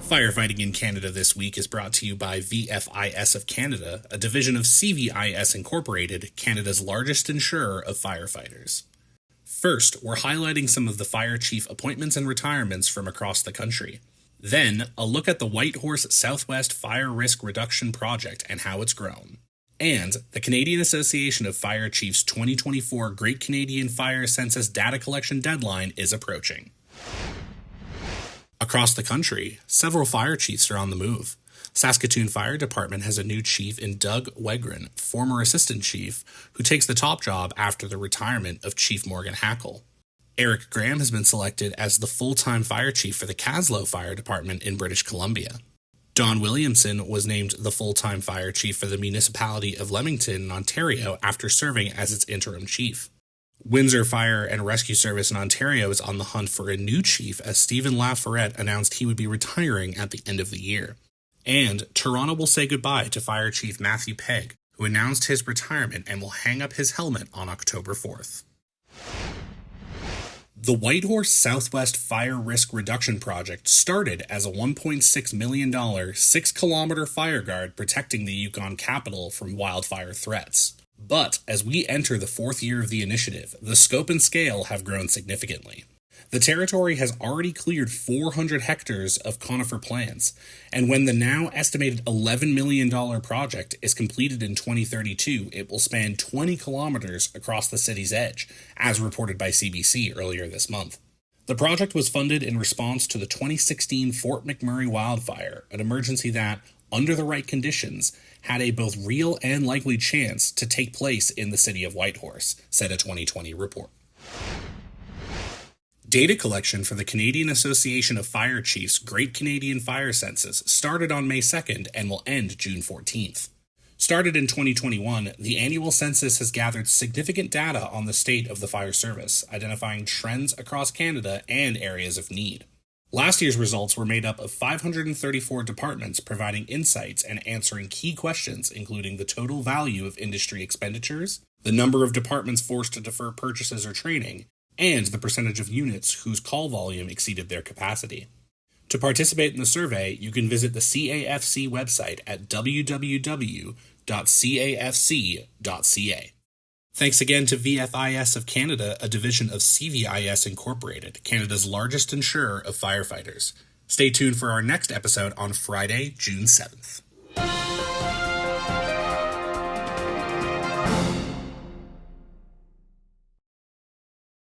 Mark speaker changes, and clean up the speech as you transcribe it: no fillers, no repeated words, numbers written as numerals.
Speaker 1: Firefighting in Canada this week is brought to you by VFIS of Canada, a division of CVIS Incorporated, Canada's largest insurer of firefighters. First, we're highlighting some of the fire chief appointments and retirements from across the country. Then, a look at the Whitehorse Southwest Fire Risk Reduction Project and how it's grown. And the Canadian Association of Fire Chiefs 2024 Great Canadian Fire Census data collection deadline is approaching. Across the country, several fire chiefs are on the move. Saskatoon Fire Department has a new chief in Doug Wegrin, former assistant chief, who takes the top job after the retirement of Chief Morgan Hackle. Eric Graham has been selected as the full-time fire chief for the Caslow Fire Department in British Columbia. Don Williamson was named the full-time fire chief for the municipality of Leamington in Ontario after serving as its interim chief. Windsor Fire and Rescue Service in Ontario is on the hunt for a new chief as Stephen Laforette announced he would be retiring at the end of the year. And Toronto will say goodbye to Fire Chief Matthew Pegg, who announced his retirement and will hang up his helmet on October 4th. The Whitehorse Southwest Fire Risk Reduction Project started as a $1.6 million 6-kilometer fire guard protecting the Yukon capital from wildfire threats. But as we enter the 4th year of the initiative, the scope and scale have grown significantly. The territory has already cleared 400 hectares of conifer plants, and when the now estimated $11 million project is completed in 2032, it will span 20 kilometers across the city's edge, as reported by CBC earlier this month. The project was funded in response to the 2016 Fort McMurray wildfire, an emergency that, under the right conditions, had a both real and likely chance to take place in the city of Whitehorse, said a 2020 report. Data collection for the Canadian Association of Fire Chiefs Great Canadian Fire Census started on May 2nd and will end June 14th. Started in 2021, the annual census has gathered significant data on the state of the fire service, identifying trends across Canada and areas of need. Last year's results were made up of 534 departments providing insights and answering key questions including the total value of industry expenditures, the number of departments forced to defer purchases or training, and the percentage of units whose call volume exceeded their capacity. To participate in the survey, you can visit the CAFC website at www.cafc.ca. Thanks again to VFIS of Canada, a division of CVIS Incorporated, Canada's largest insurer of firefighters. Stay tuned for our next episode on Friday, June 7th.